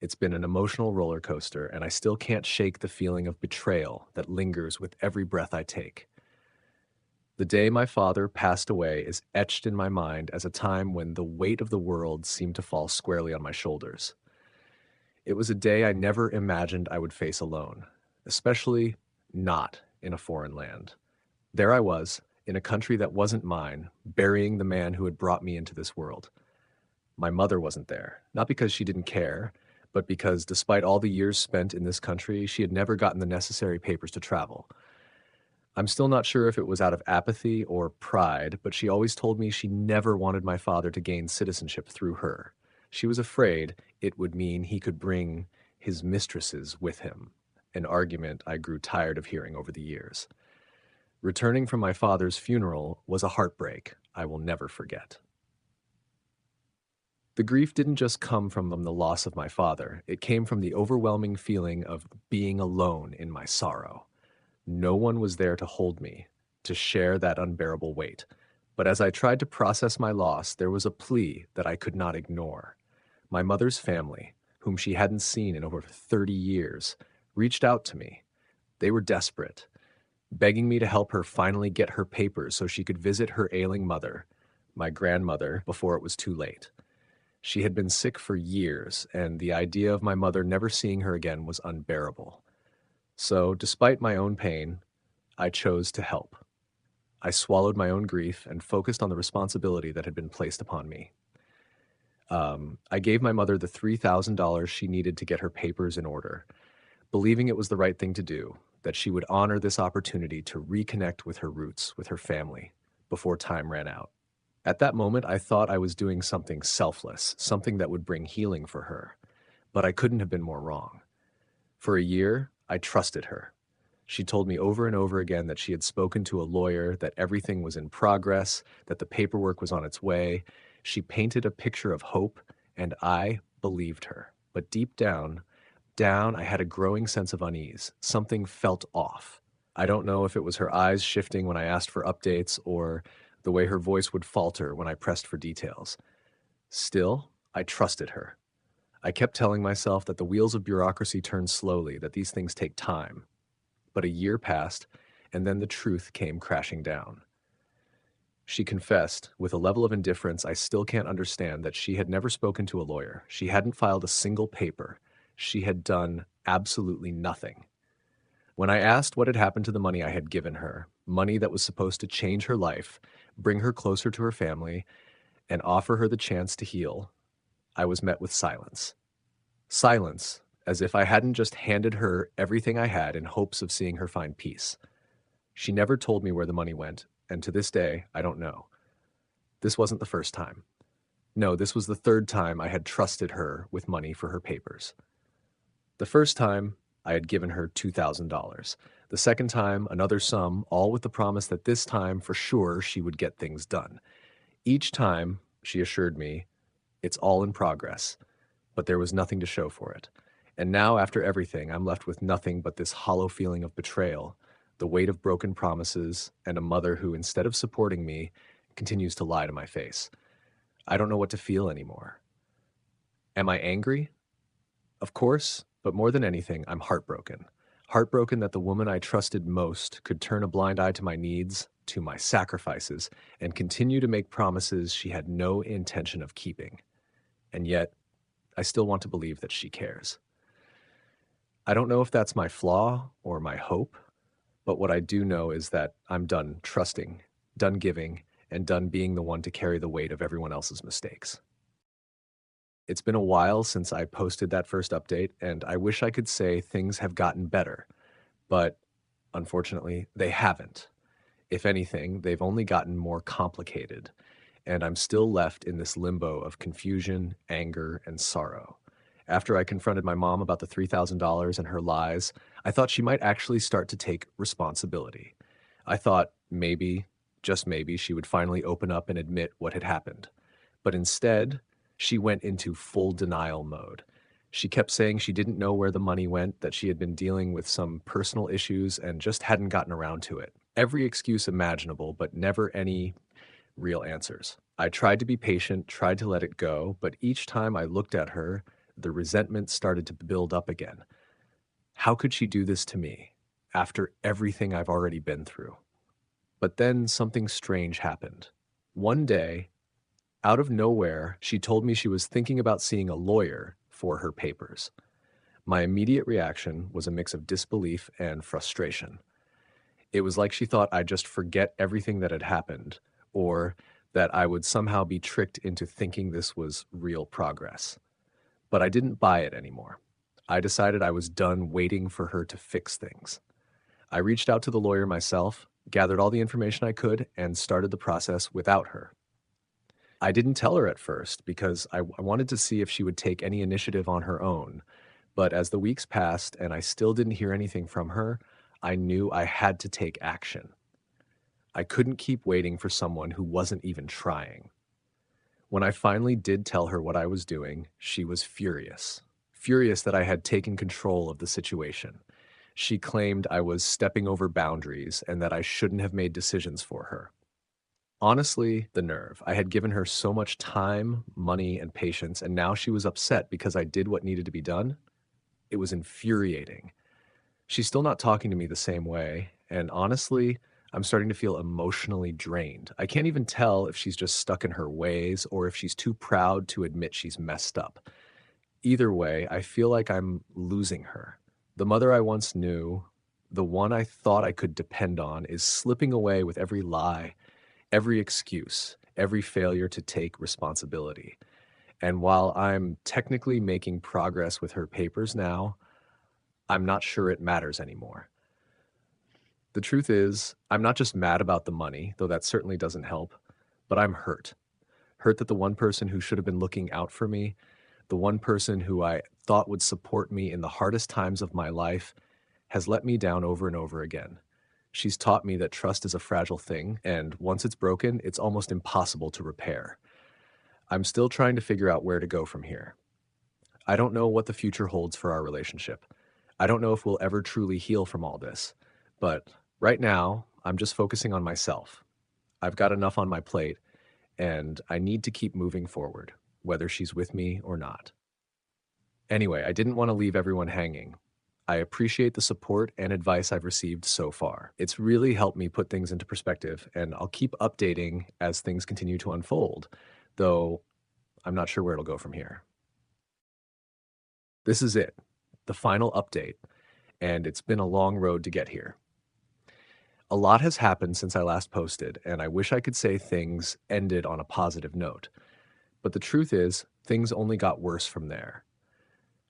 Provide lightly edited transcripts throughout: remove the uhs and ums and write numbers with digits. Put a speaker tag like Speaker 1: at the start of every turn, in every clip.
Speaker 1: It's been an emotional roller coaster, and I still can't shake the feeling of betrayal that lingers with every breath I take. The day my father passed away is etched in my mind as a time when the weight of the world seemed to fall squarely on my shoulders. It was a day I never imagined I would face alone, especially not in a foreign land. There I was, in a country that wasn't mine, burying the man who had brought me into this world. My mother wasn't there, not because she didn't care, but because despite all the years spent in this country, she had never gotten the necessary papers to travel. I'm still not sure if it was out of apathy or pride, but she always told me she never wanted my father to gain citizenship through her. She was afraid it would mean he could bring his mistresses with him, an argument I grew tired of hearing over the years. Returning from my father's funeral was a heartbreak I will never forget. The grief didn't just come from the loss of my father, it came from the overwhelming feeling of being alone in my sorrow. No one was there to hold me, to share that unbearable weight. But as I tried to process my loss, there was a plea that I could not ignore. My mother's family, whom she hadn't seen in over 30 years, reached out to me. They were desperate, begging me to help her finally get her papers so she could visit her ailing mother, my grandmother, before it was too late. She had been sick for years, and the idea of my mother never seeing her again was unbearable. So, despite my own pain, I chose to help. I swallowed my own grief and focused on the responsibility that had been placed upon me. I gave my mother the $3,000 she needed to get her papers in order, believing it was the right thing to do, that she would honor this opportunity to reconnect with her roots, with her family, before time ran out. At that moment, I thought I was doing something selfless, something that would bring healing for her, but I couldn't have been more wrong. For a year, I trusted her. She told me over and over again that she had spoken to a lawyer, that everything was in progress, that the paperwork was on its way. She painted a picture of hope, and I believed her. But deep down, I had a growing sense of unease. Something felt off. I don't know if it was her eyes shifting when I asked for updates or the way her voice would falter when I pressed for details. Still, I trusted her. I kept telling myself that the wheels of bureaucracy turn slowly, that these things take time. But a year passed, and then the truth came crashing down. She confessed, with a level of indifference I still can't understand, that she had never spoken to a lawyer. She hadn't filed a single paper. She had done absolutely nothing. When I asked what had happened to the money I had given her, money that was supposed to change her life, bring her closer to her family, and offer her the chance to heal, I was met with silence. Silence, as if I hadn't just handed her everything I had in hopes of seeing her find peace. She never told me where the money went, and to this day, I don't know. This wasn't the first time. No, this was the third time I had trusted her with money for her papers. The first time, I had given her $2,000. The second time, another sum, all with the promise that this time, for sure, she would get things done. Each time, she assured me, it's all in progress, but there was nothing to show for it. And now, after everything, I'm left with nothing but this hollow feeling of betrayal, the weight of broken promises, and a mother who, instead of supporting me, continues to lie to my face. I don't know what to feel anymore. Am I angry? Of course, but more than anything, I'm heartbroken. Heartbroken that the woman I trusted most could turn a blind eye to my needs, to my sacrifices, and continue to make promises she had no intention of keeping. And yet, I still want to believe that she cares. I don't know if that's my flaw or my hope, but what I do know is that I'm done trusting, done giving, and done being the one to carry the weight of everyone else's mistakes. It's been a while since I posted that first update, and I wish I could say things have gotten better, but unfortunately, they haven't. If anything, they've only gotten more complicated, and I'm still left in this limbo of confusion, anger, and sorrow. After I confronted my mom about the $3,000 and her lies, I thought she might actually start to take responsibility. I thought maybe, just maybe, she would finally open up and admit what had happened. But instead, she went into full denial mode. She kept saying she didn't know where the money went, that she had been dealing with some personal issues and just hadn't gotten around to it. Every excuse imaginable, but never any real answers. I tried to be patient, tried to let it go, but each time I looked at her, The resentment started to build up again. How could she do this to me after everything I've already been through? But then something strange happened. One day, out of nowhere, she told me she was thinking about seeing a lawyer for her papers. My immediate reaction was a mix of disbelief and frustration. It was like she thought I'd just forget everything that had happened, or that I would somehow be tricked into thinking this was real progress. But I didn't buy it anymore. I decided I was done waiting for her to fix things. I reached out to the lawyer myself, gathered all the information I could, and started the process without her. I didn't tell her at first because I wanted to see if she would take any initiative on her own. But as the weeks passed and I still didn't hear anything from her, I knew I had to take action. I couldn't keep waiting for someone who wasn't even trying. When I finally did tell her what I was doing, she was furious. Furious that I had taken control of the situation. She claimed I was stepping over boundaries and that I shouldn't have made decisions for her. Honestly, the nerve. I had given her so much time, money, and patience, and now she was upset because I did what needed to be done. It was infuriating. She's still not talking to me the same way, and honestly, I'm starting to feel emotionally drained. I can't even tell if she's just stuck in her ways or if she's too proud to admit she's messed up. Either way, I feel like I'm losing her. The mother I once knew, the one I thought I could depend on, is slipping away with every lie, every excuse, every failure to take responsibility. And while I'm technically making progress with her papers now, I'm not sure it matters anymore. The truth is, I'm not just mad about the money, though that certainly doesn't help, but I'm hurt. Hurt that the one person who should have been looking out for me, the one person who I thought would support me in the hardest times of my life, has let me down over and over again. She's taught me that trust is a fragile thing, and once it's broken, it's almost impossible to repair. I'm still trying to figure out where to go from here. I don't know what the future holds for our relationship. I don't know if we'll ever truly heal from all this. But right now, I'm just focusing on myself. I've got enough on my plate, and I need to keep moving forward, whether she's with me or not. Anyway, I didn't want to leave everyone hanging. I appreciate the support and advice I've received so far. It's really helped me put things into perspective, and I'll keep updating as things continue to unfold, though I'm not sure where it'll go from here. This is it, the final update, and it's been a long road to get here. A lot has happened since I last posted, and I wish I could say things ended on a positive note. But the truth is, things only got worse from there.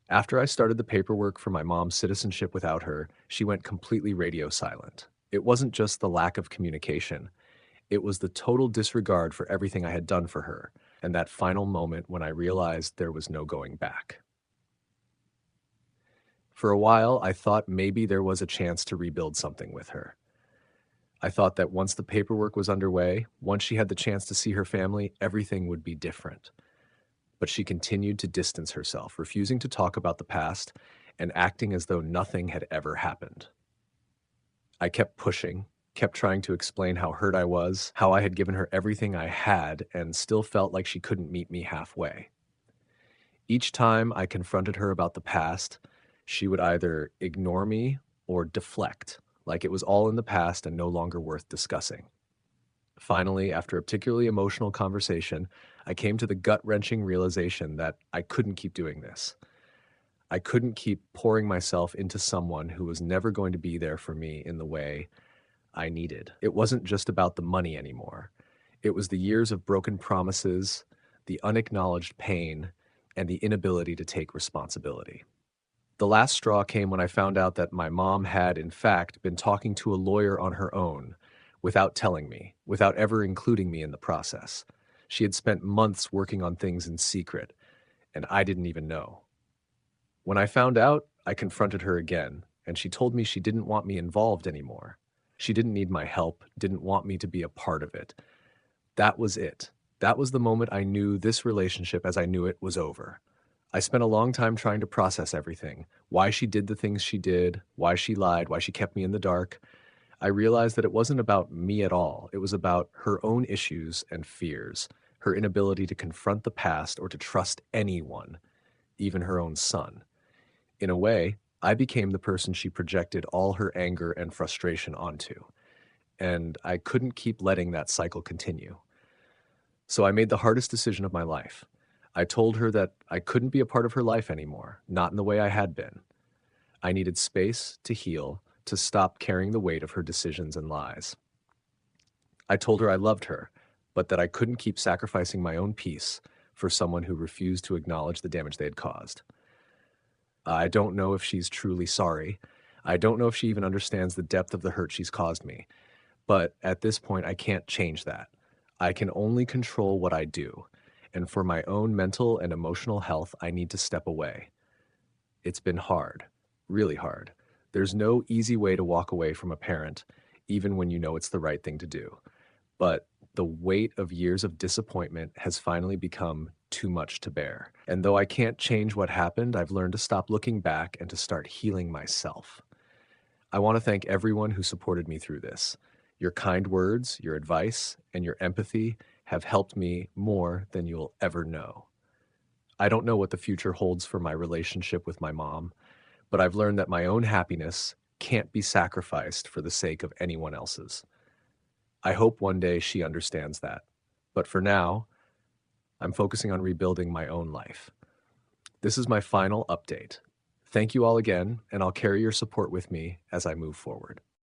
Speaker 1: After I started the paperwork for my mom's citizenship without her, she went completely radio silent. It wasn't just the lack of communication, it was the total disregard for everything I had done for her, and that final moment when I realized there was no going back. For a while, I thought maybe there was a chance to rebuild something with her. I thought that once the paperwork was underway, once she had the chance to see her family, everything would be different. But she continued to distance herself, refusing to talk about the past and acting as though nothing had ever happened. I kept pushing, kept trying to explain how hurt I was, how I had given her everything I had, and still felt like she couldn't meet me halfway. Each time I confronted her about the past, she would either ignore me or deflect, like it was all in the past and no longer worth discussing. Finally, after a particularly emotional conversation, I came to the gut-wrenching realization that I couldn't keep doing this. I couldn't keep pouring myself into someone who was never going to be there for me in the way I needed. It wasn't just about the money anymore. It was the years of broken promises, the unacknowledged pain, and the inability to take responsibility. The last straw came when I found out that my mom had, in fact, been talking to a lawyer on her own, without telling me, without ever including me in the process. She had spent months working on things in secret, and I didn't even know. When I found out, I confronted her again, and she told me she didn't want me involved anymore. She didn't need my help, didn't want me to be a part of it. That was it. That was the moment I knew this relationship as I knew it was over. I spent a long time trying to process everything, why she did the things she did, why she lied, why she kept me in the dark. I realized that it wasn't about me at all. It was about her own issues and fears, her inability to confront the past or to trust anyone. even her own son. In a way, I became the person she projected all her anger and frustration onto, and I couldn't keep letting that cycle continue. So I made the hardest decision of my life. I told her that I couldn't be a part of her life anymore, not in the way I had been. I needed space to heal, to stop carrying the weight of her decisions and lies. I told her I loved her, but that I couldn't keep sacrificing my own peace for someone who refused to acknowledge the damage they had caused. I don't know if she's truly sorry. I don't know if she even understands the depth of the hurt she's caused me. But at this point, I can't change that. I can only control what I do. And for my own mental and emotional health, I need to step away. It's been hard, really hard. There's no easy way to walk away from a parent, even when you know it's the right thing to do. But the weight of years of disappointment has finally become too much to bear. And though I can't change what happened, I've learned to stop looking back and to start healing myself. I want to thank everyone who supported me through this. Your kind words, your advice, and your empathy have helped me more than you'll ever know. I don't know what the future holds for my relationship with my mom, but I've learned that my own happiness can't be sacrificed for the sake of anyone else's. I hope one day she understands that. But for now, I'm focusing on rebuilding my own life. This is my final update. Thank you all again, and I'll carry your support with me as I move forward.